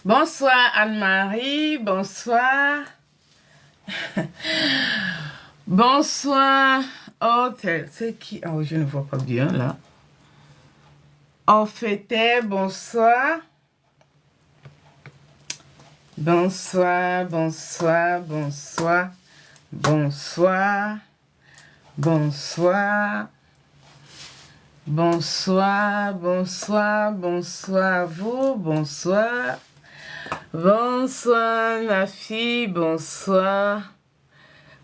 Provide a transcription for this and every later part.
Bonsoir Anne-Marie, bonsoir. Bonsoir. Oh, c'est qui? Oh, je ne vois pas bien là. Oh, fêtait, bonsoir. Bonsoir, bonsoir, bonsoir. Bonsoir. Bonsoir. Bonsoir, bonsoir, bonsoir à vous, bonsoir. Bonsoir ma fille, bonsoir.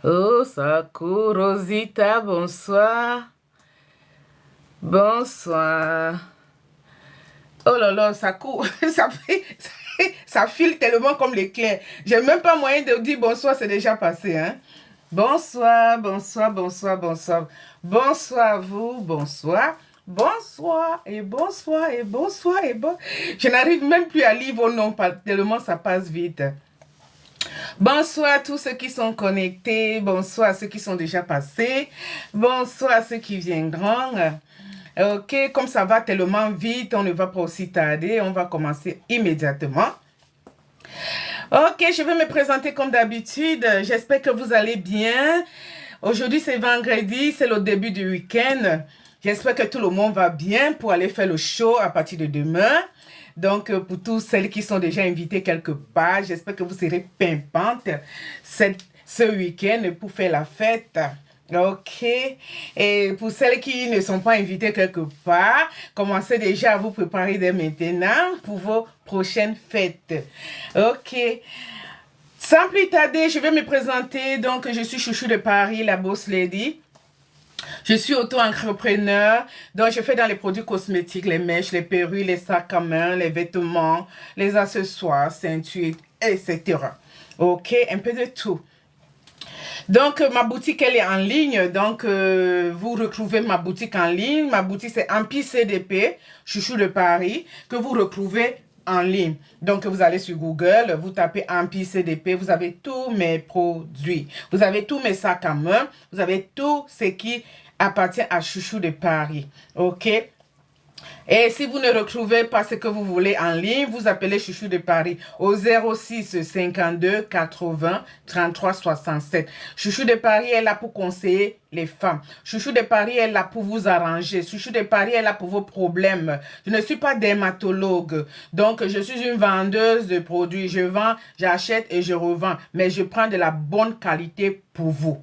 Oh, Sakou, Rosita, bonsoir. Bonsoir. Oh là là, Sakou, ça file tellement comme l'éclair. J'ai même pas moyen de dire bonsoir, c'est déjà passé, hein. Bonsoir, bonsoir, bonsoir, bonsoir. Bonsoir à vous, bonsoir. Bonsoir et bonsoir et bonsoir et bon. Je n'arrive même plus à lire vos noms tellement ça passe vite. Bonsoir à tous ceux qui sont connectés. Bonsoir à ceux qui sont déjà passés. Bonsoir à ceux qui viendront. Ok, comme ça va tellement vite, on ne va pas aussi tarder. On va commencer immédiatement. Ok, je vais me présenter comme d'habitude. J'espère que vous allez bien. Aujourd'hui, c'est vendredi, c'est le début du week-end. J'espère que tout le monde va bien pour aller faire le show à partir de demain. Donc, pour tous celles qui sont déjà invitées quelque part, j'espère que vous serez pimpantes ce week-end pour faire la fête. Ok. Et pour celles qui ne sont pas invitées quelque part, commencez déjà à vous préparer dès maintenant pour vos prochaines fêtes. Ok. Sans plus tarder, je vais me présenter. Donc, je suis Chouchou de Paris, la Boss Lady. Je suis auto-entrepreneur, donc je fais dans les produits cosmétiques, les mèches, les perruques, les sacs à main, les vêtements, les accessoires, ceintures, etc. Ok, un peu de tout. Donc, ma boutique, elle est en ligne. Donc, vous retrouvez ma boutique en ligne. Ma boutique, c'est Empire CDP, Chouchou de Paris, que vous retrouvez en ligne. Donc, vous allez sur Google, vous tapez Empire CDP, vous avez tous mes produits. Vous avez tous mes sacs à main. Vous avez tout ce qui appartient à Chouchou de Paris. OK? Et si vous ne retrouvez pas ce que vous voulez en ligne, vous appelez Chouchou de Paris au 06 52 80 33 67. Chouchou de Paris est là pour conseiller les femmes. Chouchou de Paris est là pour vous arranger. Chouchou de Paris est là pour vos problèmes. Je ne suis pas dermatologue. Donc, je suis une vendeuse de produits. Je vends, j'achète et je revends. Mais je prends de la bonne qualité pour vous.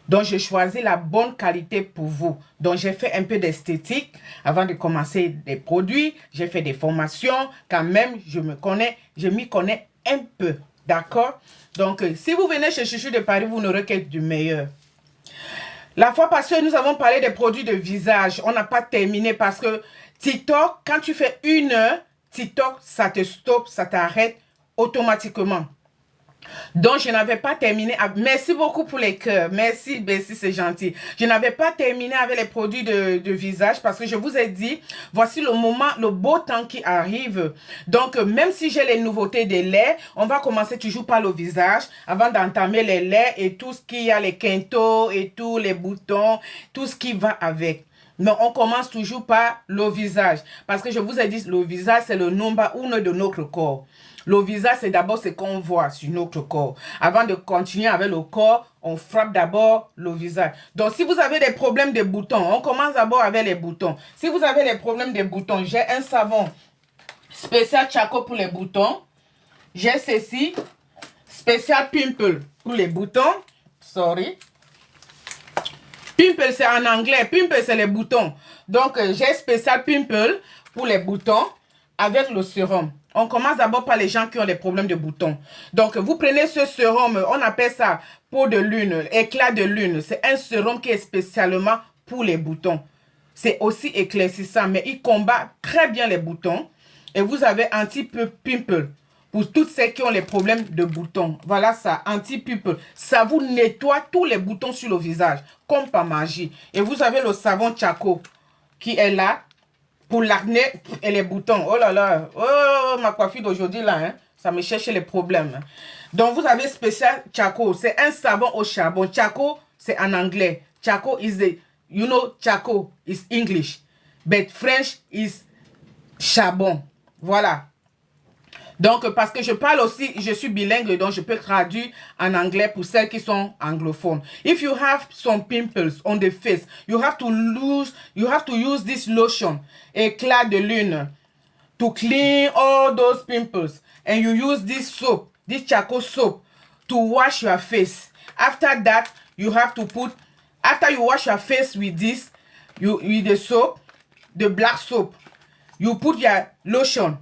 Donc, j'ai choisi la bonne qualité pour vous. Donc, j'ai fait un peu d'esthétique avant de commencer des produits. J'ai fait des formations. Quand même, je m'y connais un peu. D'accord? Donc, si vous venez chez Chouchou de Paris, vous n'aurez que du meilleur. La fois passée, nous avons parlé des produits de visage. On n'a pas terminé parce que TikTok, quand tu fais 1 heure, TikTok, ça te stoppe, ça t'arrête automatiquement. Donc, je n'avais pas terminé. Merci beaucoup pour les cœurs. Merci, c'est gentil. Je n'avais pas terminé avec les produits de visage parce que je vous ai dit, voici le moment, le beau temps qui arrive. Donc, même si j'ai les nouveautés des laits, on va commencer toujours par le visage avant d'entamer les laits et tout ce qu'il y a, les quintos et tous les boutons, tout ce qui va avec. Mais on commence toujours par le visage. Parce que je vous ai dit, le visage, c'est le number 1 de notre corps. Le visage, c'est d'abord ce qu'on voit sur notre corps. Avant de continuer avec le corps, on frappe d'abord le visage. Donc, si vous avez des problèmes de boutons, on commence d'abord avec les boutons. Si vous avez des problèmes de boutons, j'ai un savon spécial Chaco pour les boutons. J'ai ceci, spécial Pimple pour les boutons. Sorry. Pimple, c'est en anglais. Pimple, c'est les boutons. Donc, j'ai spécial Pimple pour les boutons avec le sérum. On commence d'abord par les gens qui ont des problèmes de boutons. Donc, vous prenez ce sérum, on appelle ça peau de lune, éclat de lune. C'est un sérum qui est spécialement pour les boutons. C'est aussi éclaircissant, mais il combat très bien les boutons. Et vous avez anti-pimple. Pour toutes celles qui ont les problèmes de boutons. Voilà ça, anti-pimple. Ça vous nettoie tous les boutons sur le visage, comme par magie. Et vous avez le savon Chaco qui est là pour l'acné et les boutons. Oh là là, oh ma coiffure d'aujourd'hui là, hein, ça me cherche les problèmes. Hein. Donc vous avez spécial Chaco, c'est un savon au charbon. Chaco, c'est en anglais. Chaco is the, you know, Chaco is English, but French is charbon. Voilà. Donc, parce que je parle aussi, je suis bilingue, donc je peux traduire en anglais pour celles qui sont anglophones. If you have some pimples on the face, you have to use this lotion, éclat de lune, to clean all those pimples. And you use this soap, this charcoal soap, to wash your face. After that, you have to put, after you wash your face with this, with the soap, the black soap, you put your lotion.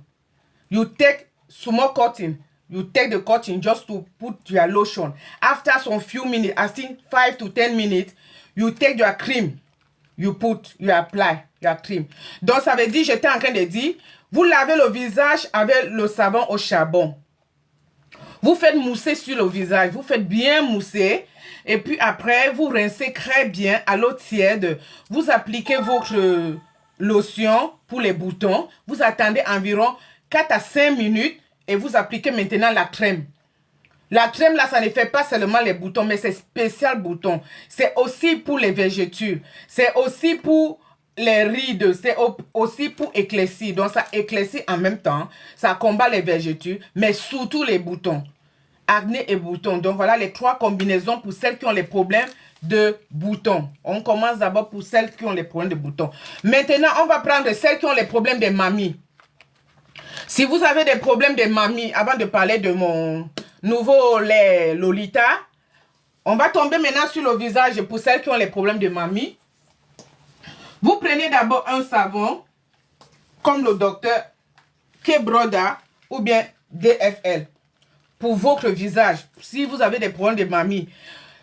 You take small cotton, you take the cotton just to put your lotion. After some few minutes, I think 5 to 10 minutes, you take your cream, you apply your cream. Donc ça veut dire, j'étais en train de dire, vous lavez le visage avec le savon au charbon. Vous faites mousser sur le visage, vous faites bien mousser. Et puis après, vous rincez très bien à l'eau tiède. Vous appliquez votre lotion pour les boutons. Vous attendez environ 4 à 5 minutes et vous appliquez maintenant la crème. La crème là, ça ne fait pas seulement les boutons, mais c'est spécial boutons. C'est aussi pour les vergetures. C'est aussi pour les rides. C'est aussi pour éclaircir. Donc ça éclaircit en même temps. Ça combat les vergetures, mais surtout les boutons. Acné et boutons. Donc voilà les 3 combinaisons pour celles qui ont les problèmes de boutons. On commence d'abord pour celles qui ont les problèmes de boutons. Maintenant, on va prendre celles qui ont les problèmes de mamie. Si vous avez des problèmes de mamie, avant de parler de mon nouveau lait Lolita, on va tomber maintenant sur le visage pour celles qui ont les problèmes de mamie. Vous prenez d'abord un savon, comme le docteur Kebroda ou bien DFL, pour votre visage. Si vous avez des problèmes de mamie,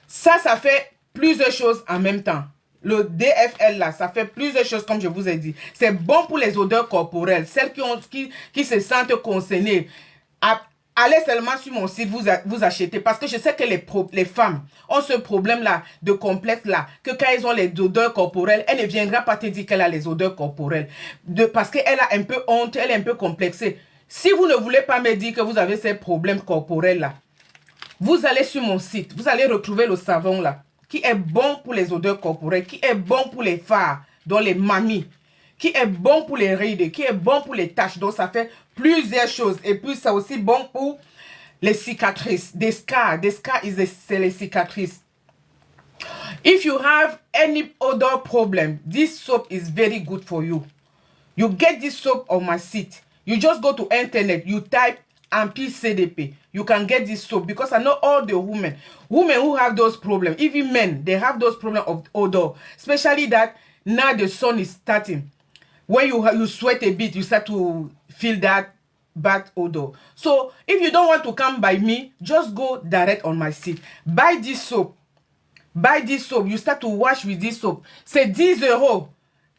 ça fait plusieurs choses en même temps. Le DFL là, ça fait plusieurs choses comme je vous ai dit. C'est bon pour les odeurs corporelles. Celles qui se sentent concernées. Allez seulement sur mon site, vous achetez. Parce que je sais que les femmes ont ce problème là, de complexe là. Que quand elles ont les odeurs corporelles, elle ne viendra pas te dire qu'elle a les odeurs corporelles. Parce qu'elle a un peu honte, elle est un peu complexée. Si vous ne voulez pas me dire que vous avez ces problèmes corporels là, vous allez sur mon site, vous allez retrouver le savon là, qui est bon pour les odeurs corporelles, qui est bon pour les fards, dont les mamies, qui est bon pour les rides, qui est bon pour les taches. Donc, ça fait plusieurs choses. Et puis, c'est aussi bon pour les cicatrices. Des scars, c'est les cicatrices. If you have any other problem, this soap is very good for you. You get this soap on my site. You just go to internet, you type CDP. You can get this soap because I know all the women who have those problems, even men, they have those problems of odor, especially that now the sun is starting. When you sweat a bit, you start to feel that bad odor. So if you don't want to come by me, just go direct on my site. Buy this soap. Buy this soap. You start to wash with this soap. C'est 10 euros.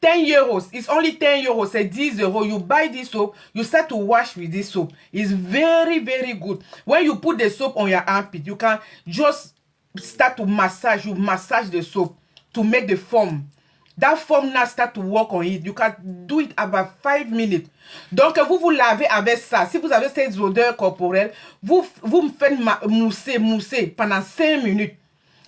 10 euros. It's only 10 euros. C'est 10 euros. You buy this soap. You start to wash with this soap. It's very, very good. When you put the soap on your armpit, you can just start to massage. You massage the soap to make the foam. That foam now start to work on it. You can do it about 5 minutes. Donc, vous lavez avec ça. Si vous avez ces odeurs corporelles, vous me faites mousser pendant 5 minutes.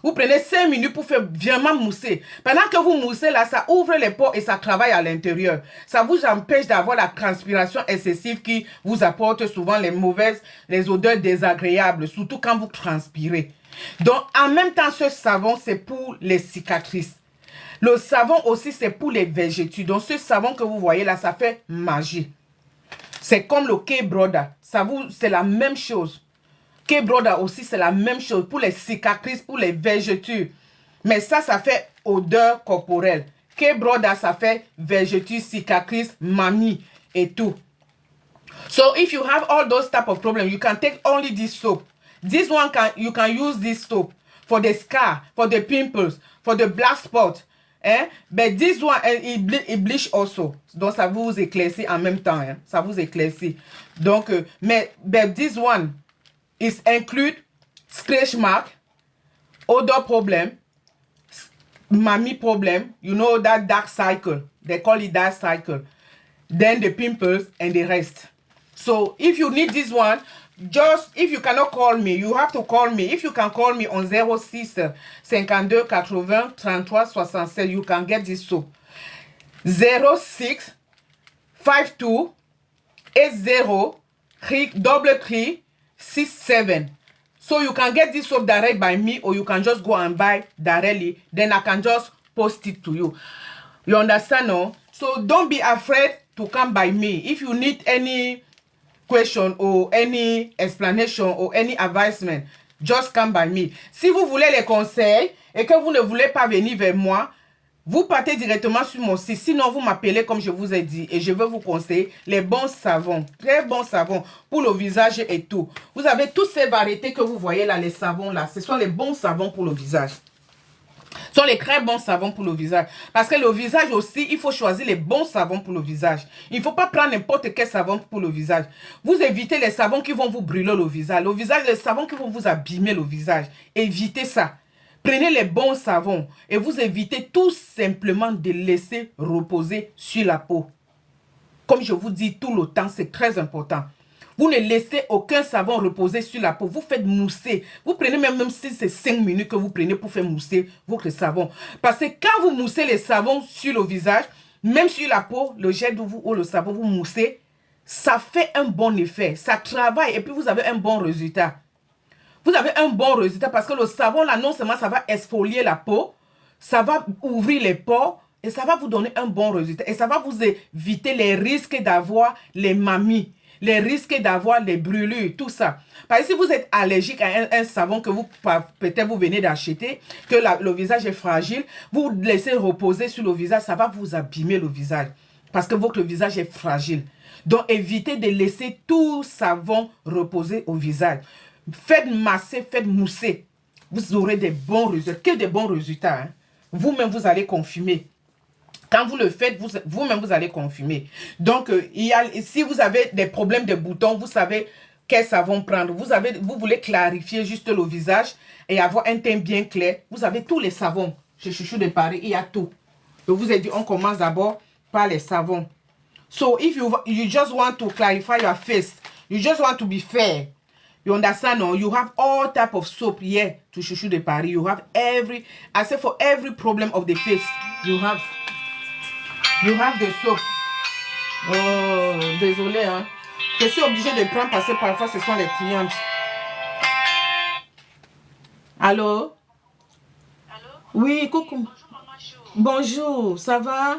Vous prenez 5 minutes pour faire vraiment mousser. Pendant que vous moussez là, ça ouvre les pores et ça travaille à l'intérieur. Ça vous empêche d'avoir la transpiration excessive qui vous apporte souvent les odeurs désagréables, surtout quand vous transpirez. Donc, en même temps, ce savon, c'est pour les cicatrices. Le savon aussi, c'est pour les vergetures. Donc, ce savon que vous voyez là, ça fait magie. C'est comme le Kebroda. C'est la même chose. Kebroda aussi, c'est la même chose pour les cicatrices, pour les vergetures. Mais ça fait odeur corporelle. Kebroda, ça fait vergetures, cicatrices, mamie et tout. So, if you have all those type of problems, you can take only this soap. This one, you can use this soap for the scar, for the pimples, for the black spot, Hein? Ben, this one, it bleach also. Donc, ça vous éclaircit en même temps. Hein? Ça vous éclaircit. Donc, mais ben, this one is include scratch mark, odor problem, mommy problem. You know that dark cycle. They call it dark cycle. Then the pimples and the rest. So, if you need this one, just, if you cannot call me, you have to call me. If you can call me on 06 52 80 33 67, you can get this soap. 06 52 80 67. So you can get this soap direct by me, or you can just go and buy directly. Then I can just post it to you. You understand, no? So don't be afraid to come by me. If you need any question or any explanation or any advisement, just come by me. Si vous voulez les conseils et que vous ne voulez pas venir vers moi, vous partez directement sur mon site. Sinon, vous m'appelez comme je vous ai dit et je vais vous conseiller les bons savons, très bons savons pour le visage et tout. Vous avez toutes ces variétés que vous voyez là, les savons là. Ce sont les bons savons pour le visage. Ce sont les très bons savons pour le visage. Parce que le visage aussi, il faut choisir les bons savons pour le visage. Il ne faut pas prendre n'importe quel savon pour le visage. Vous évitez les savons qui vont vous brûler le visage. Le visage, les savons qui vont vous abîmer le visage. Évitez ça. Prenez les bons savons et vous évitez tout simplement de laisser reposer sur la peau. Comme je vous dis tout le temps, c'est très important. Vous ne laissez aucun savon reposer sur la peau. Vous faites mousser. Vous prenez même si c'est 5 minutes que vous prenez pour faire mousser votre savon. Parce que quand vous moussez les savons sur le visage, même sur la peau, le gel ou le savon, vous moussez, ça fait un bon effet. Ça travaille et puis vous avez un bon résultat. Vous avez un bon résultat parce que le savon, là, non seulement ça va exfolier la peau, ça va ouvrir les pores et ça va vous donner un bon résultat. Et ça va vous éviter les risques d'avoir les mamies, les risques d'avoir les brûlures, tout ça. Parce que si vous êtes allergique à un savon que vous peut-être vous venez d'acheter, que le visage est fragile, vous laissez reposer sur le visage, ça va vous abîmer le visage. Parce que votre visage est fragile. Donc évitez de laisser tout savon reposer au visage. Faites masser, faites mousser. Vous aurez des bons résultats, que des bons résultats. Hein. Vous-même, vous allez confirmer. Quand vous le faites, vous-même, vous allez confirmer. Donc, si vous avez des problèmes de boutons, vous savez quel savon prendre. Vous voulez clarifier juste le visage et avoir un teint bien clair. Vous avez tous les savons. Chez Chouchou de Paris, il y a tout. Je vous ai dit, on commence d'abord par les savons. So, if you just want to clarify your face, you just want to be fair, you understand, no? You have all type of soap here to Chouchou de Paris. You have I say for every problem of the face, you have the soap. Oh, désolé, hein. Je suis obligée de prendre parce que parfois ce sont les clientes. Allô? Allô? Oui, coucou. Bonjour, maman Chou. Bonjour, ça va?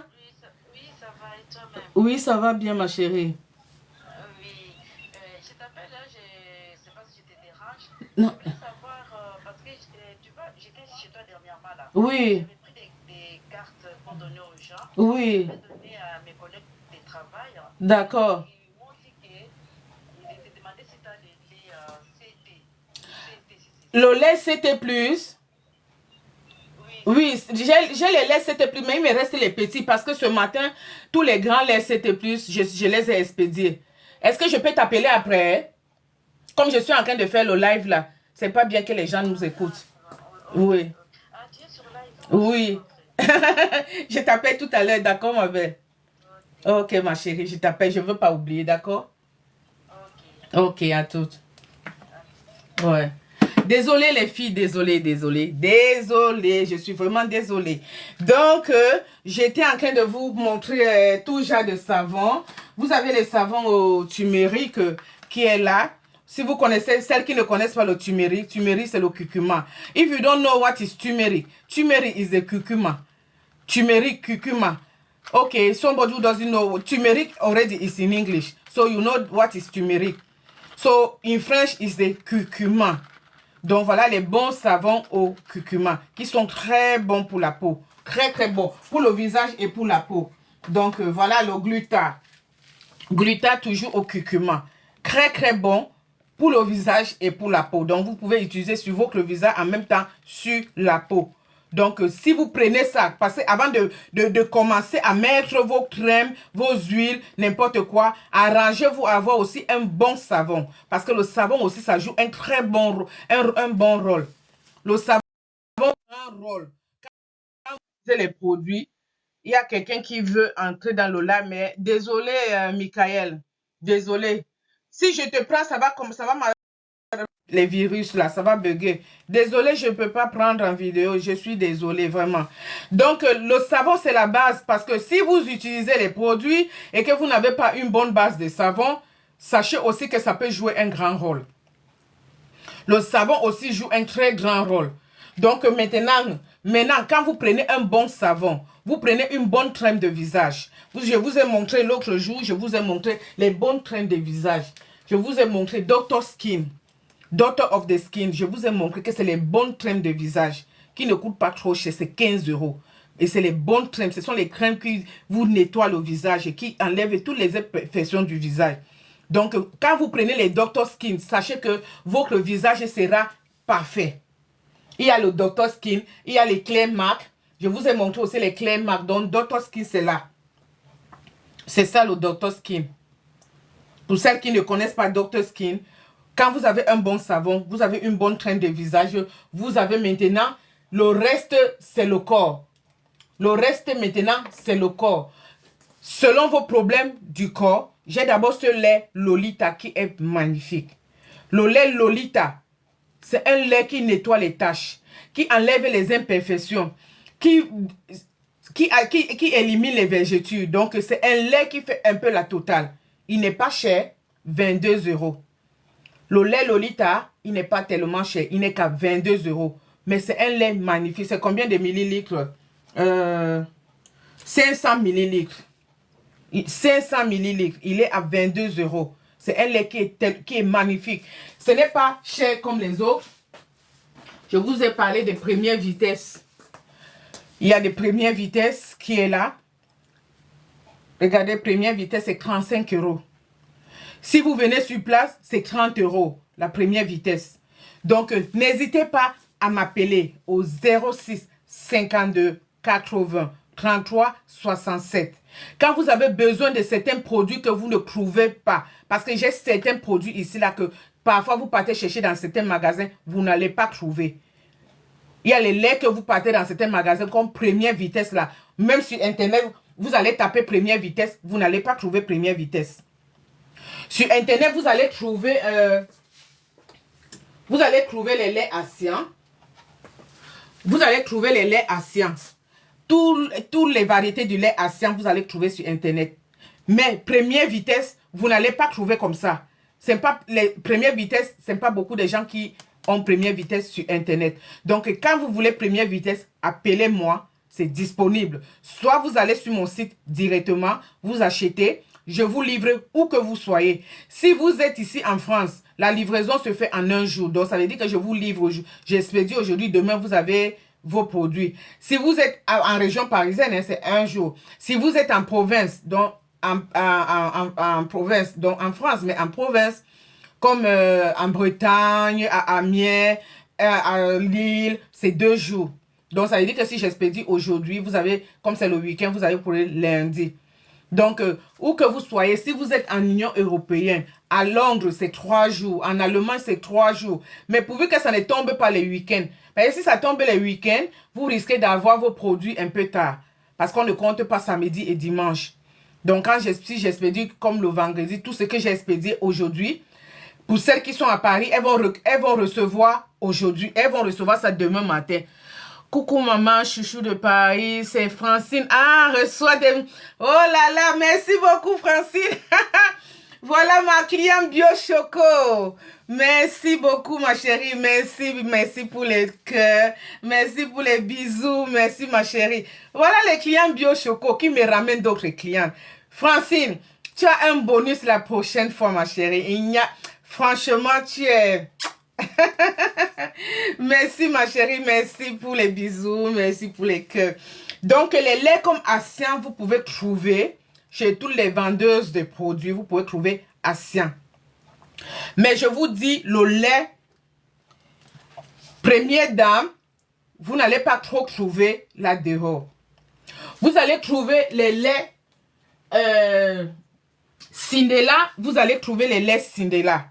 Oui, ça va, et toi-même? Oui, ça va bien, ma chérie. Oui, je t'appelle là, je ne sais pas si je te dérange. Non. Je voulais savoir, parce que tu vois, j'étais chez toi dernièrement là. Oui. J'avais pris des cartes pour donner aux gens. Oui. Je vais donner à mes collègues de travail. D'accord. Ils m'ont dit qu'ils étaient demandé si tu as les CT. Le lait CT+. Oui, j'ai les laits CT+, mais il me reste les petits parce que ce matin, tous les grands laits CT+, je les ai expédiés. Est-ce que je peux t'appeler après? Comme je suis en train de faire le live là, c'est pas bien que les gens nous écoutent. Oui. Ah, tu es sur live? Oui. Je t'appelle tout à l'heure, d'accord, ma belle? Ok, ma chérie, je t'appelle, je veux pas oublier, d'accord? Ok, à toutes. Ouais. Désolée les filles, désolée, je suis vraiment désolée. Donc, j'étais en train de vous montrer tout genre de savon. Vous avez les savons au turmeric qui est là. Si vous connaissez, celles qui ne connaissent pas le turmeric c'est le curcuma. If you don't know what is turmeric is the curcuma. Turmeric, curcuma. Okay, somebody who doesn't know, turmeric already is in English. So you know what is turmeric. So in French is the curcuma. Donc voilà les bons savons au curcuma qui sont très bons pour la peau. Très très bons pour le visage et pour la peau. Donc voilà le gluta. Gluta toujours au curcuma. Très très bon pour le visage et pour la peau. Donc vous pouvez utiliser sur votre visage en même temps sur la peau. Donc, si vous prenez ça, parce avant de commencer à mettre vos crèmes, vos huiles, n'importe quoi, arrangez-vous à avoir aussi un bon savon. Parce que le savon aussi, ça joue un très bon, un bon rôle. Le savon joue un rôle. Quand vous utilisez les produits, il y a quelqu'un qui veut entrer dans le là, mais désolé, Michael, désolé. Si je te prends, ça va les virus là, ça va bugger. Désolé, je ne peux pas prendre en vidéo, je suis désolé vraiment. Donc, le savon, c'est la base parce que si vous utilisez les produits et que vous n'avez pas une bonne base de savon, sachez aussi que ça peut jouer un grand rôle. Le savon aussi joue un très grand rôle. Donc, maintenant, quand vous prenez un bon savon, vous prenez une bonne crème de visage. Je vous ai montré l'autre jour, je vous ai montré les bonnes crèmes de visage. Je vous ai montré Dr. Skin. Doctor of the Skin, je vous ai montré que c'est les bonnes crèmes de visage qui ne coûtent pas trop cher, c'est 15 €. Et c'est les bonnes crèmes, ce sont les crèmes qui vous nettoient le visage et qui enlèvent toutes les imperfections du visage. Donc, quand vous prenez les Dr. Skin, sachez que votre visage sera parfait. Il y a le Dr. Skin, il y a les Clear Mark. Je vous ai montré aussi les Clear Mark, donc Dr. Skin, c'est là. C'est ça le Dr. Skin. Pour celles qui ne connaissent pas Dr. Skin, quand vous avez un bon savon, vous avez une bonne crème de visage, vous avez maintenant, le reste, c'est le corps. Le reste, maintenant, c'est le corps. Selon vos problèmes du corps, j'ai d'abord ce lait Lolita qui est magnifique. Le lait Lolita, c'est un lait qui nettoie les taches, qui enlève les imperfections, qui élimine les vergetures. Donc, c'est un lait qui fait un peu la totale. Il n'est pas cher, 22 €. Le lait Lolita, il n'est pas tellement cher. Il n'est qu'à 22 €. Mais c'est un lait magnifique. C'est combien de millilitres? 500 millilitres. 500 millilitres. Il est à 22 €. C'est un lait qui est magnifique. Ce n'est pas cher comme les autres. Je vous ai parlé de première vitesse. Il y a des premières vitesses qui est là. Regardez, première vitesse, c'est 35 €. Si vous venez sur place, c'est 30 € la première vitesse. Donc, n'hésitez pas à m'appeler au 06 52 80 33 67. Quand vous avez besoin de certains produits que vous ne trouvez pas, parce que j'ai certains produits ici là que parfois vous partez chercher dans certains magasins, vous n'allez pas trouver. Il y a les laits que vous partez dans certains magasins comme première vitesse là. Même sur Internet, vous allez taper première vitesse, vous n'allez pas trouver première vitesse. Sur Internet, vous allez trouver les laits Asian. Vous allez trouver les laits Asian. Toutes les variétés du lait Asian, vous allez trouver sur Internet. Mais première vitesse, vous n'allez pas trouver comme ça. C'est pas les premières vitesses, ce n'est pas beaucoup de gens qui ont première vitesse sur Internet. Donc, quand vous voulez première vitesse, appelez-moi. C'est disponible. Soit vous allez sur mon site directement, vous achetez. Je vous livre où que vous soyez. Si vous êtes ici en France, la livraison se fait en un jour. Donc, ça veut dire que je vous livre, j'expédie aujourd'hui, demain, vous avez vos produits. Si vous êtes en région parisienne, hein, c'est un jour. Si vous êtes en province, donc en province, donc en France, mais en province, comme en Bretagne, à Amiens, à Lille, c'est 2 jours. Donc, ça veut dire que si j'expédie aujourd'hui, vous avez, comme c'est le week-end, vous allez pour le lundi. Donc, où que vous soyez, si vous êtes en Union européenne, à Londres, c'est 3 jours. En Allemagne, c'est 3 jours. Mais pourvu que ça ne tombe pas les week-ends. Parce que si ça tombe les week-ends, vous risquez d'avoir vos produits un peu tard. Parce qu'on ne compte pas samedi et dimanche. Donc, si j'expédie comme le vendredi, tout ce que j'ai expédié aujourd'hui, pour celles qui sont à Paris, elles vont recevoir aujourd'hui. Elles vont recevoir ça demain matin. Coucou maman, chouchou de Paris, c'est Francine. Ah, reçoit des... Oh là là, merci beaucoup Francine. Voilà ma cliente Bio Choco. Merci beaucoup ma chérie, merci pour les cœurs, merci pour les bisous, merci ma chérie. Voilà les clients Bio Choco qui me ramènent d'autres clients. Francine, tu as un bonus la prochaine fois ma chérie. Franchement, tu es... Merci ma chérie, merci pour les bisous, merci pour les cœurs. Donc les laits comme Asian, vous pouvez trouver chez toutes les vendeuses de produits, vous pouvez trouver Asian. Mais je vous dis, le lait Première Dame, vous n'allez pas trop trouver là dehors. Vous allez trouver les laits Cinderella, vous allez trouver les laits Cinderella.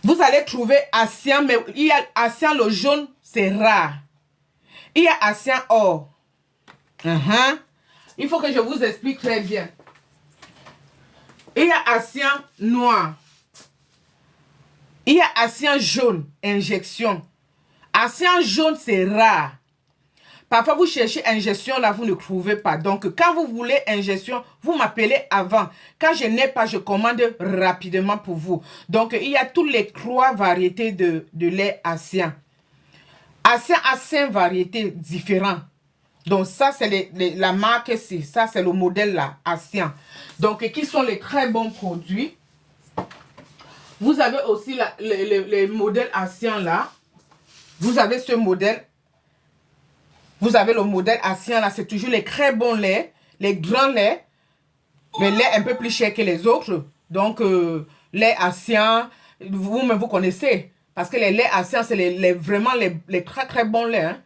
Vous allez trouver Ancien, mais il y a Ancien le jaune, c'est rare. Il y a Ancien or. Il faut que je vous explique très bien. Il y a Ancien noir. Il y a Ancien jaune, injection. Ancien jaune, c'est rare. Parfois, vous cherchez injection, là, vous ne trouvez pas. Donc, quand vous voulez injection, vous m'appelez avant. Quand je n'ai pas, je commande rapidement pour vous. Donc, il y a toutes les 3 variétés de lait Ancien. Ancien a 5 variétés différentes. Donc, ça, c'est la marque ici. Ça, c'est le modèle là, Ancien. Donc, qui sont les très bons produits. Vous avez aussi les modèles Ancien là. Vous avez ce modèle. Vous avez le modèle Ancien là, c'est toujours les très bons laits, les grands laits, les laits un peu plus chers que les autres. Donc, lait Ancien, vous-même vous connaissez. Parce que les laits Ancien, c'est vraiment les très très bons laits. Hein.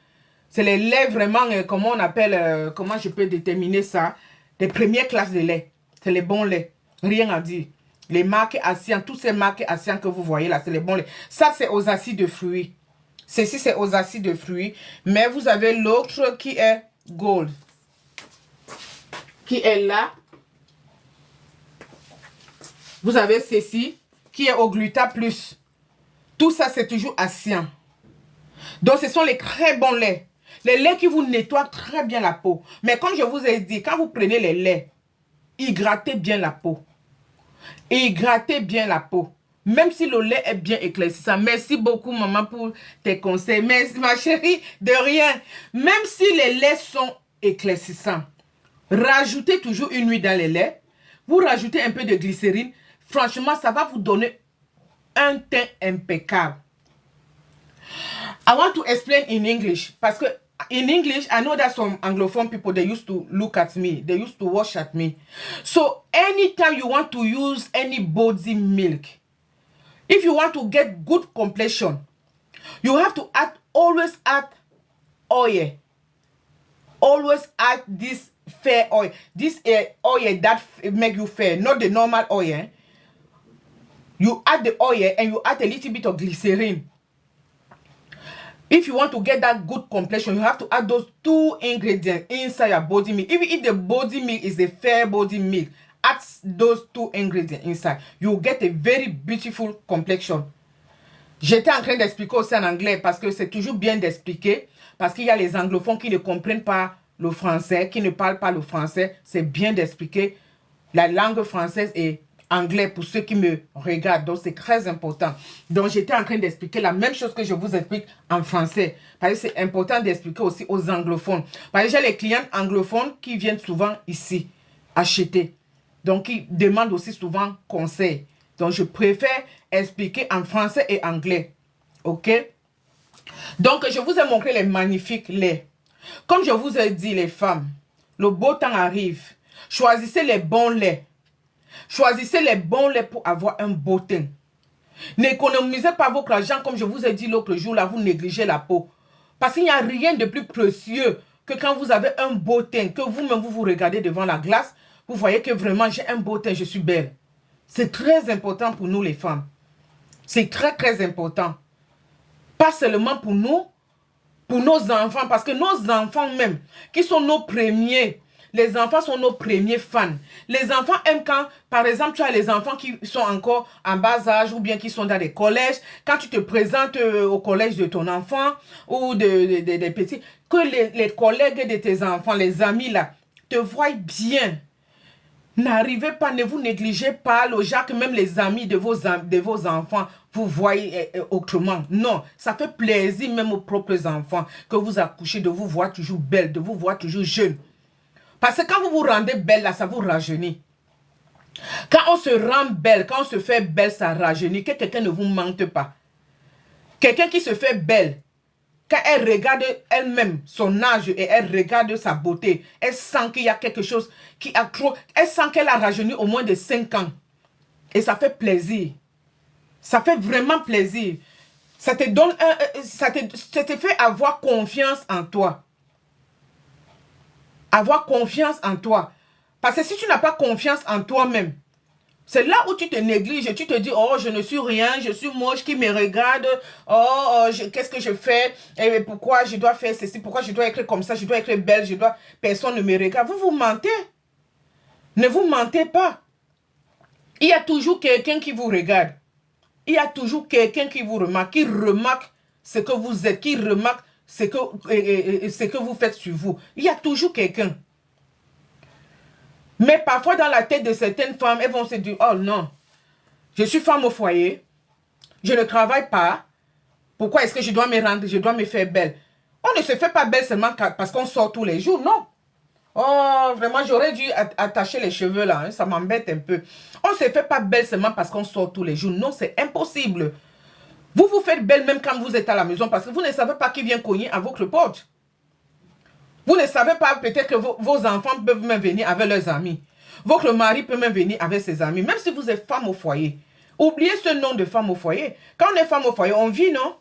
C'est les laits vraiment, comment on appelle, comment je peux déterminer ça, les premières classes de lait. C'est les bons laits, rien à dire. Les marques Ancien, toutes ces marques Ancien que vous voyez là, c'est les bons laits. Ça, c'est aux acides de fruits. Ceci, c'est aux acides de fruits. Mais vous avez l'autre qui est gold. Qui est là. Vous avez ceci qui est au gluta plus. Tout ça, c'est toujours Ancien. Donc, ce sont les très bons laits. Les laits qui vous nettoient très bien la peau. Mais comme je vous ai dit, quand vous prenez les laits, hydratez bien la peau. Hydratez bien la peau. Même si le lait est bien éclaircissant. Merci beaucoup, maman, pour tes conseils. Merci, ma chérie, de rien. Même si les laits sont éclaircissants, rajoutez toujours une huile dans les laits. Vous rajoutez un peu de glycérine. Franchement, ça va vous donner un teint impeccable. I want to explain in English. Parce que in English, I know that some Anglophone people, they used to look at me. They used to watch at me. So, anytime you want to use any body milk, if you want to get good complexion, you have to always add oil. Always add this fair oil. This oil that make you fair, not the normal oil. Eh? You add the oil and you add a little bit of glycerin. If you want to get that good complexion, you have to add those 2 ingredients inside your body milk. Even if the body milk is a fair body milk, add those 2 ingredients inside. You will get a very beautiful complexion. J'étais en train d'expliquer aussi en anglais parce que c'est toujours bien d'expliquer. Parce qu'il y a les anglophones qui ne comprennent pas le français, qui ne parlent pas le français. C'est bien d'expliquer la langue française et anglais pour ceux qui me regardent. Donc, c'est très important. Donc, j'étais en train d'expliquer la même chose que je vous explique en français. Parce que c'est important d'expliquer aussi aux anglophones. Parce que j'ai les clients anglophones qui viennent souvent ici acheter. Donc, ils demandent aussi souvent conseil. Donc, je préfère expliquer en français et anglais. OK? Donc, je vous ai montré les magnifiques laits. Comme je vous ai dit, les femmes, le beau temps arrive. Choisissez les bons laits. Choisissez les bons laits pour avoir un beau teint. N'économisez pas votre argent, comme je vous ai dit l'autre jour, là, vous négligez la peau. Parce qu'il n'y a rien de plus précieux que quand vous avez un beau teint, que vous-même, vous regardez devant la glace, vous voyez que vraiment, j'ai un beau teint, je suis belle. C'est très important pour nous, les femmes. C'est très, très important. Pas seulement pour nous, pour nos enfants, parce que nos enfants même, qui sont nos premiers, les enfants sont nos premiers fans. Les enfants aiment quand, par exemple, tu as les enfants qui sont encore en bas âge ou bien qui sont dans les collèges, quand tu te présentes au collège de ton enfant ou des petits, que les collègues de tes enfants, les amis là, te voient bien. N'arrivez pas, ne vous négligez pas le genre que même les amis de vos enfants vous voyez autrement. Non, ça fait plaisir même aux propres enfants que vous accouchez de vous voir toujours belle, de vous voir toujours jeune. Parce que quand vous vous rendez belle, là, ça vous rajeunit. Quand on se rend belle, quand on se fait belle, ça rajeunit. Que quelqu'un ne vous mente pas. Quelqu'un qui se fait belle, quand elle regarde elle-même son âge et elle regarde sa beauté, elle sent qu'il y a quelque chose qui a trop... Elle sent qu'elle a rajeuni au moins de 5 ans. Et ça fait plaisir. Ça fait vraiment plaisir. Ça te donne ça te fait avoir confiance en toi. Avoir confiance en toi. Parce que si tu n'as pas confiance en toi-même, c'est là où tu te négliges, tu te dis, oh, je ne suis rien, je suis moche, qui me regarde, qu'est-ce que je fais, et pourquoi je dois faire ceci, pourquoi je dois être comme ça, je dois être belle, personne ne me regarde. Vous mentez. Ne vous mentez pas. Il y a toujours quelqu'un qui vous regarde. Il y a toujours quelqu'un qui vous remarque, qui remarque ce que vous êtes, qui remarque ce que vous faites sur vous. Il y a toujours quelqu'un. Mais parfois, dans la tête de certaines femmes, elles vont se dire, oh non, je suis femme au foyer, je ne travaille pas, pourquoi est-ce que je dois me rendre, je dois me faire belle? On ne se fait pas belle seulement parce qu'on sort tous les jours, non. Oh, vraiment, j'aurais dû attacher les cheveux là, hein, ça m'embête un peu. On ne se fait pas belle seulement parce qu'on sort tous les jours, non, c'est impossible. Vous vous faites belle même quand vous êtes à la maison parce que vous ne savez pas qui vient cogner à votre porte. Vous ne savez pas, peut-être que vos enfants peuvent même venir avec leurs amis. Votre mari peut même venir avec ses amis, même si vous êtes femme au foyer. Oubliez ce nom de femme au foyer. Quand on est femme au foyer, on vit, non?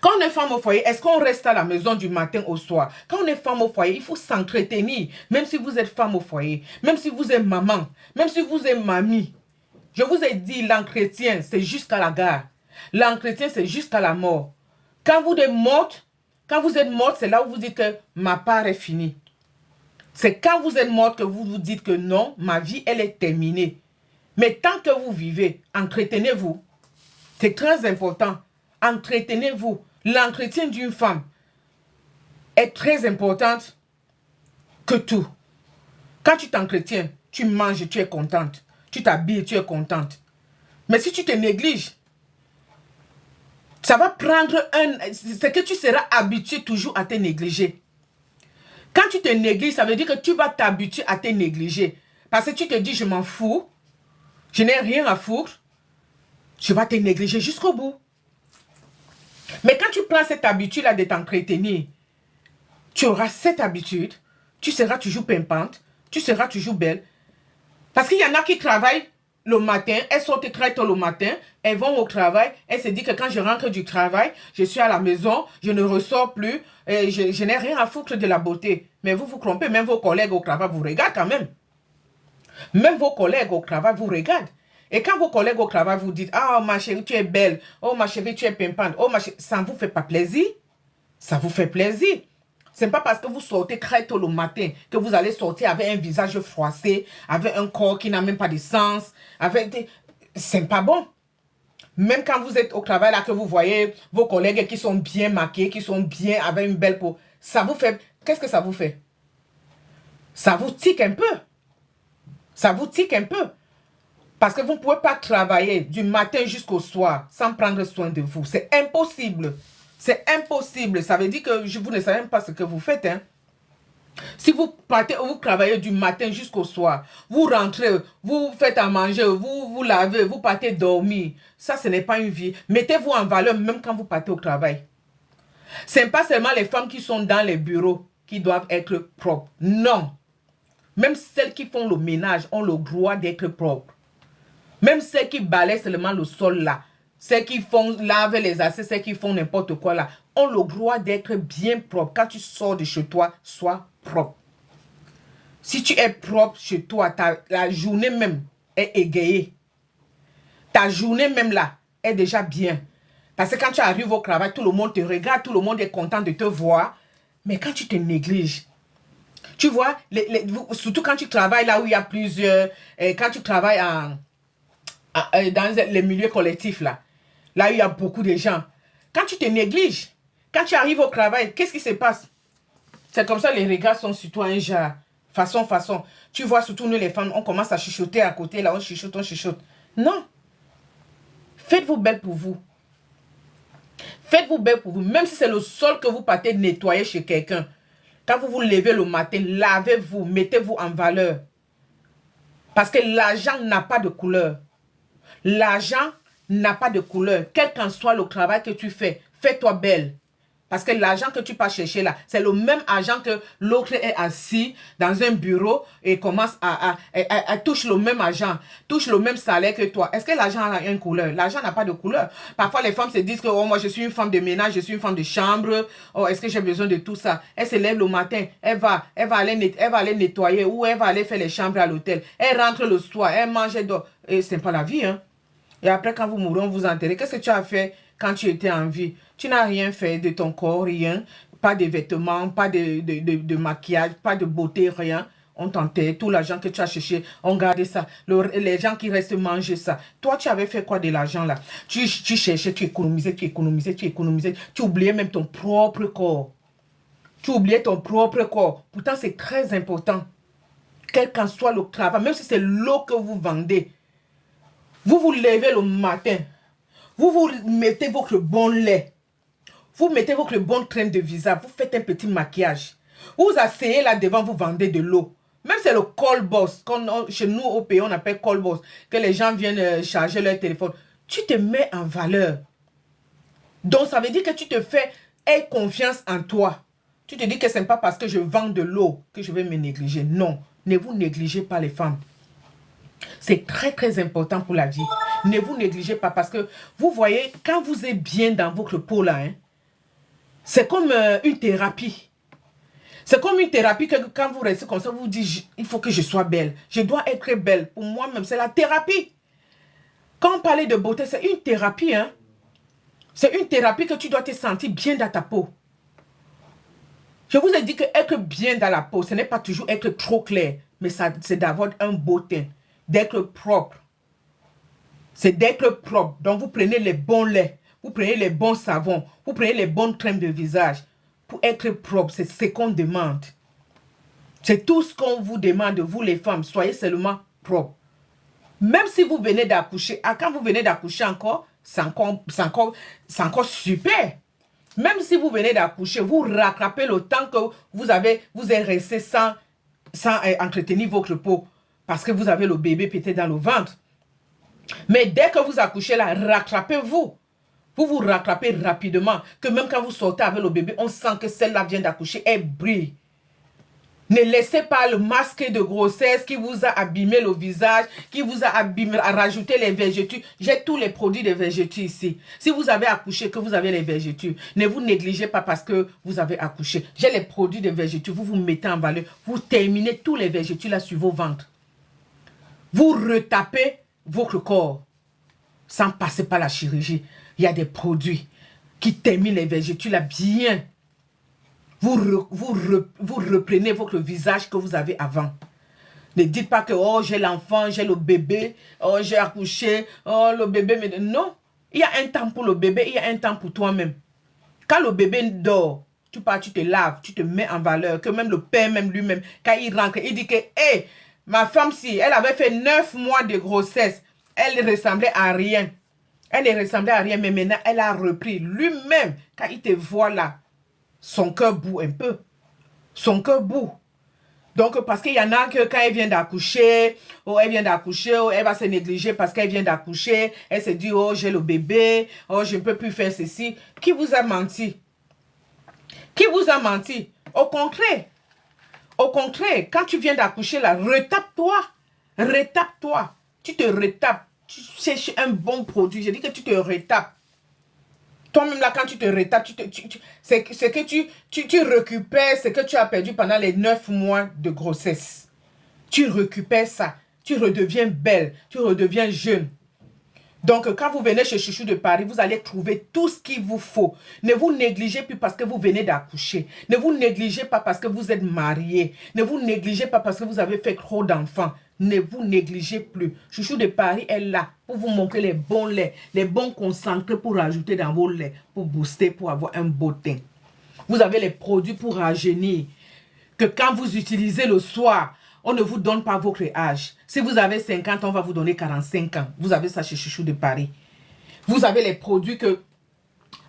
Quand on est femme au foyer, est-ce qu'on reste à la maison du matin au soir? Quand on est femme au foyer, il faut s'entretenir. Même si vous êtes femme au foyer, même si vous êtes maman, même si vous êtes mamie. Je vous ai dit, l'entretien, c'est jusqu'à la gare. L'entretien, c'est jusqu'à la mort. Quand vous êtes morte, c'est là où vous dites que ma part est finie. C'est quand vous êtes morte que vous vous dites que non, ma vie, elle est terminée. Mais tant que vous vivez, entretenez-vous. C'est très important. Entretenez-vous. L'entretien d'une femme est très important que tout. Quand tu t'entretiens, tu manges, tu es contente. Tu t'habilles, tu es contente. Mais si tu te négliges, ça va prendre c'est que tu seras habitué toujours à te négliger. Quand tu te négliges, ça veut dire que tu vas t'habituer à te négliger. Parce que tu te dis, je m'en fous, je n'ai rien à foutre, je vais te négliger jusqu'au bout. Mais quand tu prends cette habitude-là de t'entretenir, tu auras cette habitude, tu seras toujours pimpante, tu seras toujours belle. Parce qu'il y en a qui travaillent le matin, elles sortent très tôt le matin, elles vont au travail, elles se disent que quand je rentre du travail, je suis à la maison, je ne ressors plus, et je n'ai rien à foutre de la beauté. Mais vous vous trompez, même vos collègues au travail vous regardent quand même. Même vos collègues au travail vous regardent. Et quand vos collègues au travail vous disent, ah, ma chérie, tu es belle, oh, ma chérie, tu es pimpante, oh, ma chérie, ça ne vous fait pas plaisir? Ça vous fait plaisir. Ce n'est pas parce que vous sortez très tôt le matin que vous allez sortir avec un visage froissé, avec un corps qui n'a même pas de sens. C'est pas bon. Même quand vous êtes au travail, là, que vous voyez vos collègues qui sont bien maquillés, qui sont bien avec une belle peau, ça vous fait... Qu'est-ce que ça vous fait? Ça vous tique un peu. Ça vous tique un peu. Parce que vous ne pouvez pas travailler du matin jusqu'au soir sans prendre soin de vous. C'est impossible. C'est impossible. Ça veut dire que vous ne savez même pas ce que vous faites. Hein. Si vous partez, vous travaillez du matin jusqu'au soir, vous rentrez, vous faites à manger, vous lavez, vous partez dormir. Ça, ce n'est pas une vie. Mettez-vous en valeur même quand vous partez au travail. Ce n'est pas seulement les femmes qui sont dans les bureaux qui doivent être propres. Non. Même celles qui font le ménage ont le droit d'être propres. Même celles qui balaient seulement le sol là, celles qui font laver les assiettes, celles qui font n'importe quoi là, ont le droit d'être bien propre. Quand tu sors de chez toi, sois propre. Si tu es propre chez toi, la journée même est égayée. Ta journée même là est déjà bien. Parce que quand tu arrives au travail, tout le monde te regarde, tout le monde est content de te voir. Mais quand tu te négliges, tu vois, surtout quand tu travailles là où il y a plusieurs, quand tu travailles dans les milieux collectifs là où il y a beaucoup de gens. Quand tu te négliges, quand tu arrives au travail, qu'est-ce qui se passe? C'est comme ça, les regards sont sur toi un genre. Façon. Tu vois, surtout nous les femmes, on commence à chuchoter à côté, là, on chuchote. Non. Faites-vous belle pour vous. Faites-vous belle pour vous. Même si c'est le sol que vous partez nettoyer chez quelqu'un. Quand vous vous levez le matin, lavez-vous, mettez-vous en valeur. Parce que l'argent n'a pas de couleur. L'argent n'a pas de couleur. Quel qu'en soit le travail que tu fais, fais-toi belle. Parce que l'argent que tu vas chercher là, c'est le même argent que l'autre est assis dans un bureau et commence à touche le même argent, touche le même salaire que toi. Est-ce que l'argent a une couleur? L'argent n'a pas de couleur. Parfois, les femmes se disent que oh, moi, je suis une femme de ménage, je suis une femme de chambre. Oh, est-ce que j'ai besoin de tout ça? Elle se lève le matin, elle va aller nettoyer ou elle va aller faire les chambres à l'hôtel. Elle rentre le soir, elle mange, elle dort. Et c'est pas la vie, hein. Et après, quand vous mourrez, on vous enterrez. Qu'est-ce que tu as fait quand tu étais en vie? Tu n'as rien fait de ton corps, rien. Pas de vêtements, pas de maquillage, pas de beauté, rien. On t'enterre. Tout l'argent que tu as cherché, on garde ça. Les gens qui restent mangent ça. Toi, tu avais fait quoi de l'argent là? Tu cherchais, tu économisais, tu économisais, tu économisais. Tu oubliais même ton propre corps. Tu oubliais ton propre corps. Pourtant, c'est très important. Quel qu'en soit le travail, même si c'est l'eau que vous vendez, vous vous levez le matin, vous mettez votre bon lait, vous mettez votre bonne crème de visage, vous faites un petit maquillage. Vous asseyez là devant, vous vendez de l'eau. Même c'est le call boss, chez nous au pays on appelle call boss, que les gens viennent charger leur téléphone. Tu te mets en valeur. Donc ça veut dire que tu te fais confiance en toi. Tu te dis que ce n'est pas parce que je vends de l'eau que je vais me négliger. Non, ne vous négligez pas les femmes. C'est très très important pour la vie. Ne vous négligez pas parce que vous voyez, quand vous êtes bien dans votre peau là, hein, c'est comme une thérapie. C'est comme une thérapie que quand vous restez comme ça, vous vous dites, il faut que je sois belle. Je dois être belle. Pour moi-même, c'est la thérapie. Quand on parlait de beauté, c'est une thérapie. Hein. C'est une thérapie que tu dois te sentir bien dans ta peau. Je vous ai dit que être bien dans la peau, ce n'est pas toujours être trop clair, mais c'est d'avoir un beau teint, d'être propre. C'est d'être propre. Donc, vous prenez les bons laits, vous prenez les bons savons, vous prenez les bonnes crèmes de visage. Pour être propre, c'est ce qu'on demande. C'est tout ce qu'on vous demande, vous les femmes. Soyez seulement propre. Même si vous venez d'accoucher, quand vous venez d'accoucher encore, c'est encore super. Même si vous venez d'accoucher, vous rattrapez le temps que vous êtes resté sans entretenir votre peau. Parce que vous avez le bébé peut-être dans le ventre. Mais dès que vous accouchez là, rattrapez-vous. Vous vous rattrapez rapidement. Que même quand vous sortez avec le bébé, on sent que celle-là vient d'accoucher, elle brille. Ne laissez pas le masque de grossesse qui vous a abîmé le visage, qui vous a abîmé, a rajouté les vergetures. J'ai tous les produits de vergetures ici. Si vous avez accouché, que vous avez les vergetures, ne vous négligez pas parce que vous avez accouché. J'ai les produits de vergetures, vous vous mettez en valeur. Vous terminez tous les vergetures là sur vos ventres. Vous retapez votre corps sans passer par la chirurgie. Il y a des produits qui terminent les vergetures là bien. Vous reprenez votre visage que vous avez avant. Ne dites pas que oh, j'ai l'enfant, j'ai le bébé, oh, j'ai accouché, oh, le bébé me... Non, il y a un temps pour le bébé, il y a un temps pour toi-même. Quand le bébé dort, tu pars, tu te laves, tu te mets en valeur, que même le père, même lui-même, quand il rentre, il dit que, hé, ma femme, si elle avait fait 9 mois de grossesse, elle ne ressemblait à rien. Elle ne ressemblait à rien, mais maintenant, elle a repris. Lui-même, quand il te voit là, son cœur bout un peu. Son cœur bout. Donc, parce qu'il y en a que quand elle vient d'accoucher, oh, elle vient d'accoucher, oh, elle va se négliger parce qu'elle vient d'accoucher. Elle se dit, oh, j'ai le bébé, oh, je ne peux plus faire ceci. Qui vous a menti? Qui vous a menti? Au contraire, quand tu viens d'accoucher là, retape-toi. Retape-toi. Tu te retapes. Tu cherches un bon produit. Je dis que tu te retapes. Toi-même là, quand tu te retapes, c'est que tu récupères ce que tu as perdu pendant les 9 mois de grossesse. Tu récupères ça. Tu redeviens belle. Tu redeviens jeune. Donc, quand vous venez chez Chouchou de Paris, vous allez trouver tout ce qu'il vous faut. Ne vous négligez plus parce que vous venez d'accoucher. Ne vous négligez pas parce que vous êtes marié. Ne vous négligez pas parce que vous avez fait trop d'enfants. Ne vous négligez plus. Chouchou de Paris est là pour vous montrer les bons laits, les bons concentrés pour rajouter dans vos laits, pour booster, pour avoir un beau teint. Vous avez les produits pour rajeunir, que quand vous utilisez le soir, on ne vous donne pas votre âge. Si vous avez 50 ans, on va vous donner 45 ans. Vous avez ça chez Chouchou de Paris. Vous avez les produits que...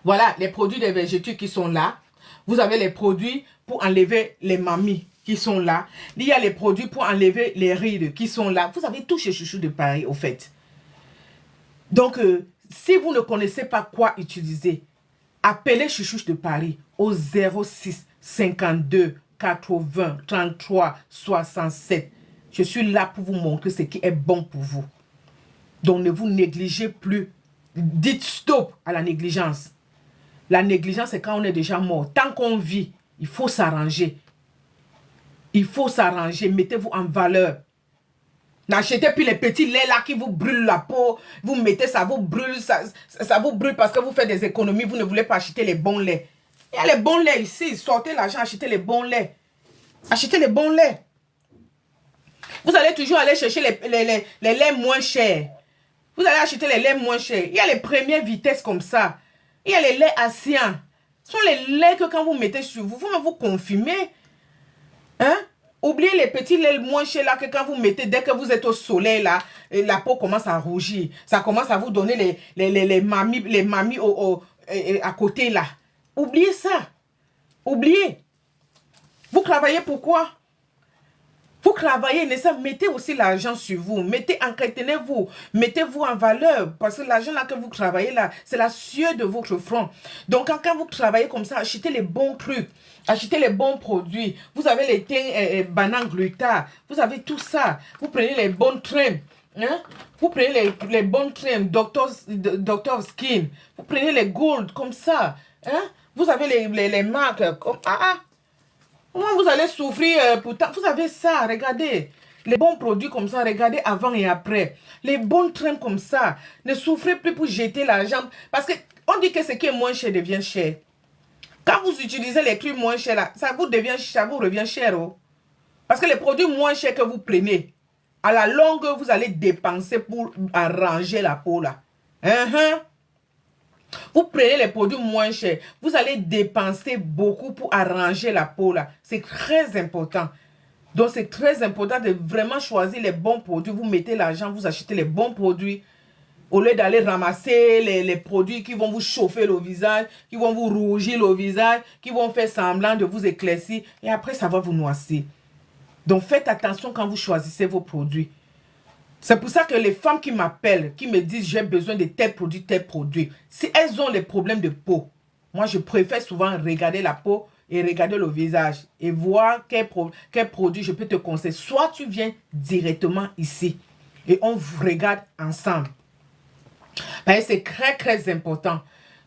Voilà, les produits des végétaux qui sont là. Vous avez les produits pour enlever les mamies qui sont là. Il y a les produits pour enlever les rides qui sont là. Vous avez tout chez Chouchou de Paris, au fait. Donc, si vous ne connaissez pas quoi utiliser, appelez Chouchou de Paris. au 06 52 80 33 67. Je suis là pour vous montrer ce qui est bon pour vous. Donc ne vous négligez plus. Dites stop à la négligence. La négligence, c'est quand on est déjà mort. Tant qu'on vit, il faut s'arranger. Il faut s'arranger. Mettez-vous en valeur. N'achetez plus les petits laits là qui vous brûlent la peau. Vous mettez, ça vous brûle. Ça vous brûle parce que vous faites des économies. Vous ne voulez pas acheter les bons laits. Il y a les bons laits ici. Sortez l'argent, achetez les bons laits. Achetez les bons laits. Vous allez toujours aller chercher les laits moins chers. Vous allez acheter les laits moins chers. Il y a les premières vitesses comme ça. Il y a les laits anciens. Ce sont les laits que quand vous mettez sur vous, vous confirmez. Hein? Oubliez les petits laits moins chers là que quand vous mettez, dès que vous êtes au soleil là, la peau commence à rougir. Ça commence à vous donner les mamies à côté là. Oubliez ça. Oubliez. Vous travaillez pourquoi? Vous travaillez, mettez aussi l'argent sur vous. Entretenez-vous. Mettez-vous en valeur. Parce que l'argent là que vous travaillez là, c'est la sueur de votre front. Donc quand vous travaillez comme ça, achetez les bons trucs. Achetez les bons produits. Vous avez les thym banane gluta. Vous avez tout ça. Vous prenez les bonnes crèmes. Hein? Vous prenez les bonnes crèmes Dr. Skin. Vous prenez les gold comme ça. Hein? Vous avez les marques comme... Comment vous allez souffrir pourtant? Vous avez ça, regardez. Les bons produits comme ça, regardez avant et après. Les bonnes crèmes comme ça. Ne souffrez plus pour jeter l'argent. Parce qu'on dit que ce qui est moins cher devient cher. Quand vous utilisez les trucs moins chers, là, ça vous revient cher. Oh. Parce que les produits moins chers que vous prenez, à la longue, vous allez dépenser pour arranger la peau là. Vous prenez les produits moins chers, vous allez dépenser beaucoup pour arranger la peau là. C'est très important. Donc c'est très important de vraiment choisir les bons produits. Vous mettez l'argent, vous achetez les bons produits. Au lieu d'aller ramasser les produits qui vont vous chauffer le visage, qui vont vous rougir le visage, qui vont faire semblant de vous éclaircir. Et après, ça va vous noircir. Donc faites attention quand vous choisissez vos produits. C'est pour ça que les femmes qui m'appellent, qui me disent j'ai besoin de tel produit, si elles ont les problèmes de peau, moi je préfère souvent regarder la peau et regarder le visage et voir quel produit je peux te conseiller. Soit tu viens directement ici et on vous regarde ensemble. C'est très très important.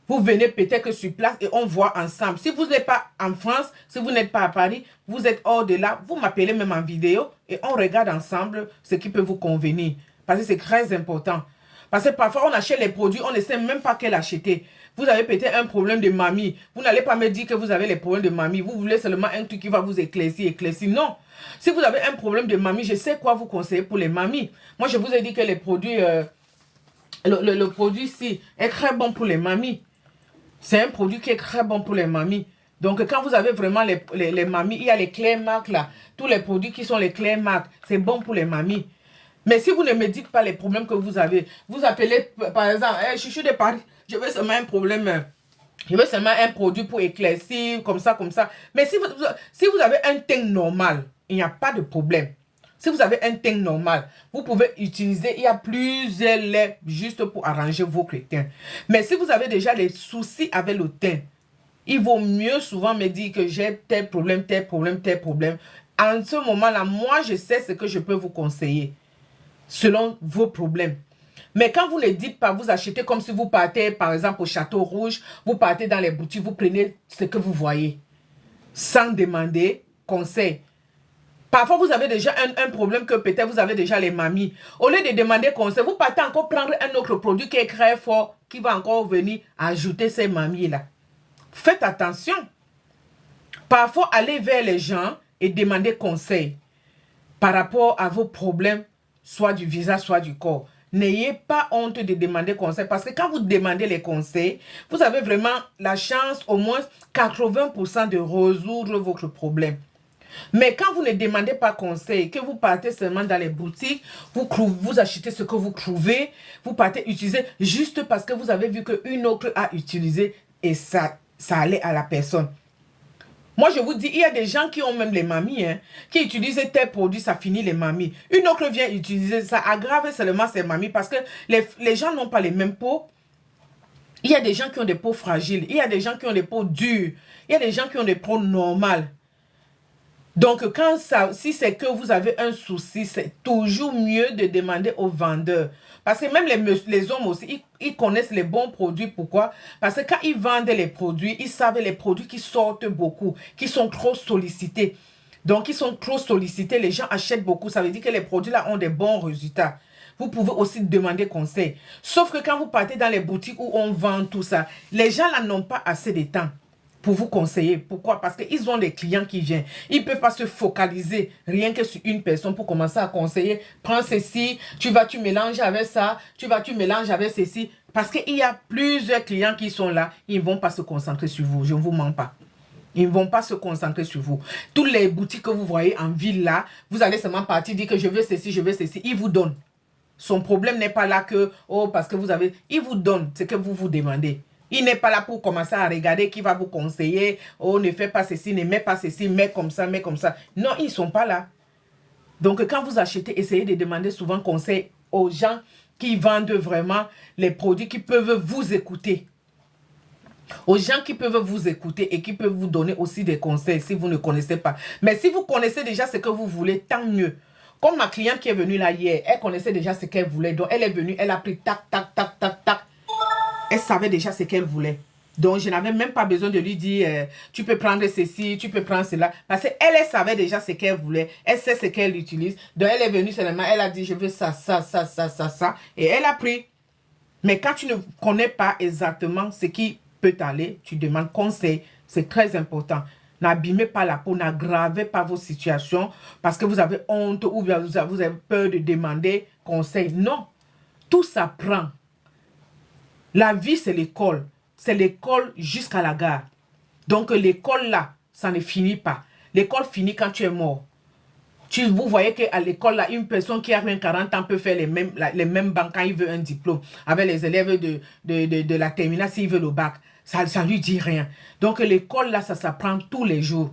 Vous venez peut-être sur place et on voit ensemble. Si vous n'êtes pas en France, si vous n'êtes pas à Paris, vous êtes hors de là, vous m'appelez même en vidéo et on regarde ensemble ce qui peut vous convenir. Parce que c'est très important. Parce que parfois on achète les produits, on ne sait même pas quel acheter. Vous avez peut-être un problème de mamie. Vous n'allez pas me dire que vous avez les problèmes de mamie. Vous voulez seulement un truc qui va vous éclaircir. Non. Si vous avez un problème de mamie, je sais quoi vous conseiller pour les mamies. Moi, je vous ai dit que les produits... Le produit ici est très bon pour les mamies. C'est un produit qui est très bon pour les mamies. Donc, quand vous avez vraiment les mamies, il y a les clés marques là. Tous les produits qui sont les clés marques, c'est bon pour les mamies. Mais si vous ne me dites pas les problèmes que vous avez, vous appelez, par exemple, hey, je suis de Paris, je veux seulement un problème, je veux seulement un produit pour éclaircir, comme ça. Mais si vous avez un teint normal, il n'y a pas de problème. Si vous avez un teint normal, vous pouvez utiliser, il y a plusieurs laits juste pour arranger vos teints. Mais si vous avez déjà des soucis avec le teint, il vaut mieux souvent me dire que j'ai tel problème. En ce moment-là, moi, je sais ce que je peux vous conseiller selon vos problèmes. Mais quand vous ne dites pas, vous achetez comme si vous partez, par exemple, au Château Rouge, vous partez dans les boutiques, vous prenez ce que vous voyez, sans demander conseil. Parfois, vous avez déjà un problème que peut-être vous avez déjà les mamies. Au lieu de demander conseil, vous partez encore prendre un autre produit qui est très fort, qui va encore venir ajouter ces mamies-là. Faites attention. Parfois, allez vers les gens et demandez conseil par rapport à vos problèmes, soit du visage, soit du corps. N'ayez pas honte de demander conseil parce que quand vous demandez les conseils, vous avez vraiment la chance au moins 80% de résoudre votre problème. Mais quand vous ne demandez pas conseil, que vous partez seulement dans les boutiques, vous achetez ce que vous trouvez, vous partez utiliser juste parce que vous avez vu qu'une autre a utilisé et ça allait à la personne. Moi, je vous dis, il y a des gens qui ont même les mamies, qui utilisent tel produit, ça finit les mamies. Une autre vient utiliser, ça aggrave seulement ses mamies parce que les gens n'ont pas les mêmes peaux. Il y a des gens qui ont des peaux fragiles. Il y a des gens qui ont des peaux dures. Il y a des gens qui ont des peaux normales. Donc, si c'est que vous avez un souci, c'est toujours mieux de demander au vendeur. Parce que même les hommes aussi, ils connaissent les bons produits. Pourquoi? Parce que quand ils vendent les produits, ils savent les produits qui sortent beaucoup, qui sont trop sollicités. Donc, ils sont trop sollicités, les gens achètent beaucoup. Ça veut dire que les produits-là ont des bons résultats. Vous pouvez aussi demander conseil. Sauf que quand vous partez dans les boutiques où on vend tout ça, les gens là n'ont pas assez de temps pour vous conseiller. Pourquoi? Parce qu'ils ont des clients qui viennent. Ils ne peuvent pas se focaliser rien que sur une personne pour commencer à conseiller. Prends ceci, tu mélanges avec ça, tu mélanges avec ceci. Parce qu'il y a plusieurs clients qui sont là, ils ne vont pas se concentrer sur vous. Je ne vous mens pas. Ils ne vont pas se concentrer sur vous. Toutes les boutiques que vous voyez en ville là, vous allez seulement partir dire que je veux ceci, je veux ceci. Ils vous donnent. Son problème n'est pas là que, oh, parce que vous avez... Il vous donne ce que vous vous demandez. Il n'est pas là pour commencer à regarder qui va vous conseiller. Oh, ne fais pas ceci, ne mets pas ceci, mets comme ça, mets comme ça. Non, ils ne sont pas là. Donc, quand vous achetez, essayez de demander souvent conseil aux gens qui vendent vraiment les produits qui peuvent vous écouter. Aux gens qui peuvent vous écouter et qui peuvent vous donner aussi des conseils si vous ne connaissez pas. Mais si vous connaissez déjà ce que vous voulez, tant mieux. Comme ma cliente qui est venue là hier, elle connaissait déjà ce qu'elle voulait. Donc, elle est venue, elle a pris tac, tac, tac, tac, tac. Elle savait déjà ce qu'elle voulait. Donc, je n'avais même pas besoin de lui dire, tu peux prendre ceci, tu peux prendre cela. Parce qu'elle, elle savait déjà ce qu'elle voulait. Elle sait ce qu'elle utilise. Donc, elle est venue seulement, elle a dit, je veux ça, ça, ça, ça, ça, ça. Et elle a pris. Mais quand tu ne connais pas exactement ce qui peut aller, tu demandes conseil. C'est très important. N'abîmez pas la peau, n'aggravez pas vos situations parce que vous avez honte ou bien vous avez peur de demander conseil. Non, tout s'apprend. La vie, c'est l'école. C'est l'école jusqu'à la gare. Donc, l'école là, ça ne finit pas. L'école finit quand tu es mort. Vous voyez qu'à l'école, là, une personne qui a 40 ans peut faire les mêmes bancs quand il veut un diplôme. Avec les élèves de la terminale, s'il veut le bac. Ça ne lui dit rien. Donc, l'école, là, ça s'apprend tous les jours.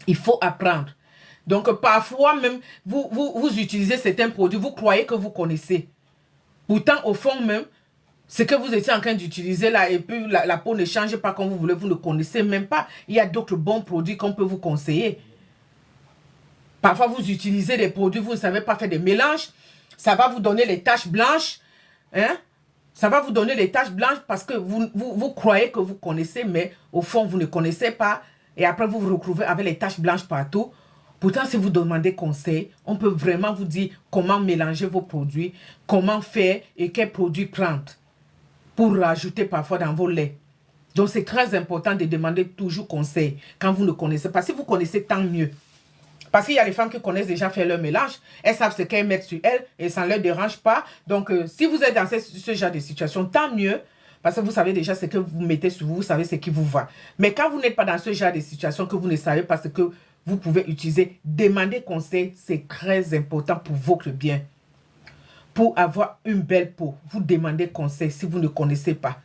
Il faut apprendre. Donc, parfois, même, vous utilisez certains produits, vous croyez que vous connaissez. Pourtant, au fond même, ce que vous étiez en train d'utiliser là, et puis la peau ne change pas comme vous voulez, vous ne connaissez même pas. Il y a d'autres bons produits qu'on peut vous conseiller. Parfois, vous utilisez des produits, vous ne savez pas faire des mélanges. Ça va vous donner les taches blanches. Hein? Ça va vous donner les taches blanches parce que vous croyez que vous connaissez, mais au fond, vous ne connaissez pas. Et après, vous vous retrouvez avec les taches blanches partout. Pourtant, si vous demandez conseil, on peut vraiment vous dire comment mélanger vos produits, comment faire et quels produits prendre pour rajouter parfois dans vos laits. Donc, c'est très important de demander toujours conseil quand vous ne connaissez pas. Si vous connaissez, tant mieux. Parce qu'il y a les femmes qui connaissent déjà faire leur mélange. Elles savent ce qu'elles mettent sur elles et ça ne leur dérange pas. Donc, si vous êtes dans ce genre de situation, tant mieux. Parce que vous savez déjà ce que vous mettez sur vous, vous savez ce qui vous va. Mais quand vous n'êtes pas dans ce genre de situation, que vous ne savez pas ce que vous pouvez utiliser, demandez conseil, c'est très important pour votre bien. Pour avoir une belle peau, vous demandez conseil si vous ne connaissez pas.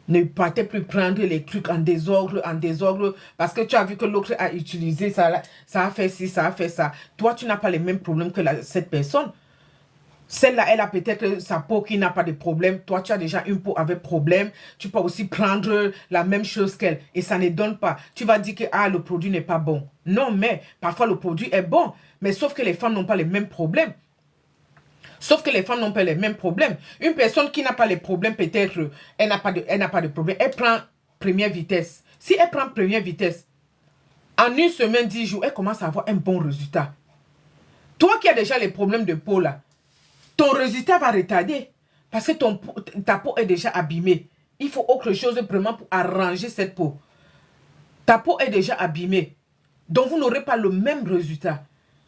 Ne partez plus prendre les trucs en désordre, parce que tu as vu que l'autre a utilisé ça, ça a fait ci, ça a fait ça. Toi, tu n'as pas les mêmes problèmes que cette personne. Celle-là, elle a peut-être sa peau qui n'a pas de problème. Toi, tu as déjà une peau avec problème. Tu peux aussi prendre la même chose qu'elle et ça ne donne pas. Tu vas dire que le produit n'est pas bon. Non, mais parfois le produit est bon. Mais sauf que les femmes n'ont pas les mêmes problèmes. Sauf que les femmes n'ont pas les mêmes problèmes. Une personne qui n'a pas les problèmes, peut-être, elle n'a pas de problème. Elle prend première vitesse. Si elle prend première vitesse, en une semaine, 10 jours, elle commence à avoir un bon résultat. Toi qui as déjà les problèmes de peau là, ton résultat va retarder. Parce que ta peau est déjà abîmée. Il faut autre chose vraiment pour arranger cette peau. Ta peau est déjà abîmée. Donc vous n'aurez pas le même résultat.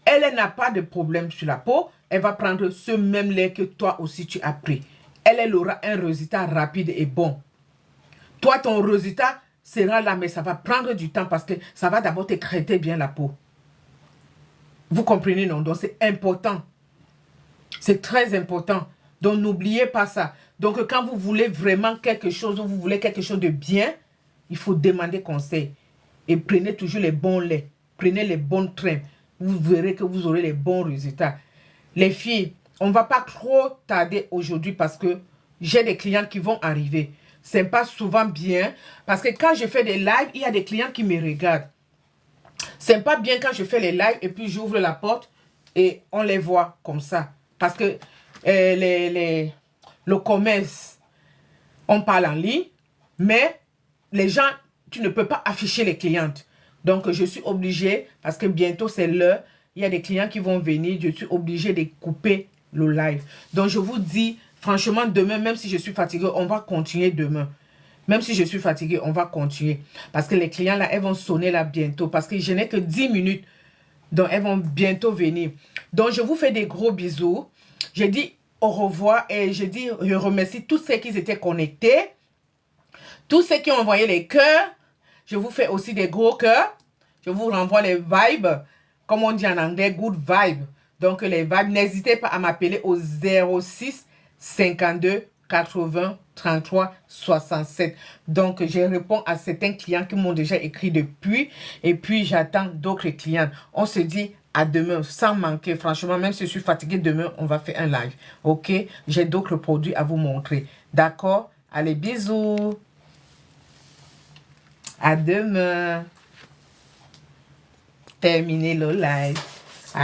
Elle n'a pas de problème sur la peau. Elle va prendre ce même lait que toi aussi tu as pris. Elle aura un résultat rapide et bon. Toi, ton résultat sera là, mais ça va prendre du temps parce que ça va d'abord te traiter bien la peau. Vous comprenez, non? Donc, c'est important. C'est très important. Donc, n'oubliez pas ça. Donc, quand vous voulez vraiment quelque chose, ou vous voulez quelque chose de bien, il faut demander conseil. Et prenez toujours les bons laits. Prenez les bonnes crèmes. Vous verrez que vous aurez les bons résultats. Les filles, on ne va pas trop tarder aujourd'hui parce que j'ai des clients qui vont arriver. c'est pas souvent bien. Parce que quand je fais des lives, il y a des clients qui me regardent. C'est pas bien quand je fais les lives et puis j'ouvre la porte et on les voit comme ça. Parce que le commerce, on parle en ligne, mais les gens, tu ne peux pas afficher les clientes. Donc, je suis obligée, parce que bientôt c'est l'heure, il y a des clients qui vont venir, je suis obligée de couper le live. Donc, je vous dis, franchement, demain, même si je suis fatiguée, on va continuer demain. Même si je suis fatiguée, on va continuer. Parce que les clients, là, elles vont sonner là bientôt. Parce que je n'ai que 10 minutes. Donc, elles vont bientôt venir. Donc, je vous fais des gros bisous. Je dis au revoir et je remercie tous ceux qui étaient connectés. Tous ceux qui ont envoyé les cœurs. Je vous fais aussi des gros cœurs. Je vous renvoie les vibes. Comme on dit en anglais, good vibes. Donc, les vibes, n'hésitez pas à m'appeler au 06 52 80 33 67. Donc, je réponds à certains clients qui m'ont déjà écrit depuis. Et puis, j'attends d'autres clients. On se dit à demain, sans manquer. Franchement, même si je suis fatiguée, demain, on va faire un live. OK? J'ai d'autres produits à vous montrer. D'accord? Allez, bisous. À demain. Terminer le live.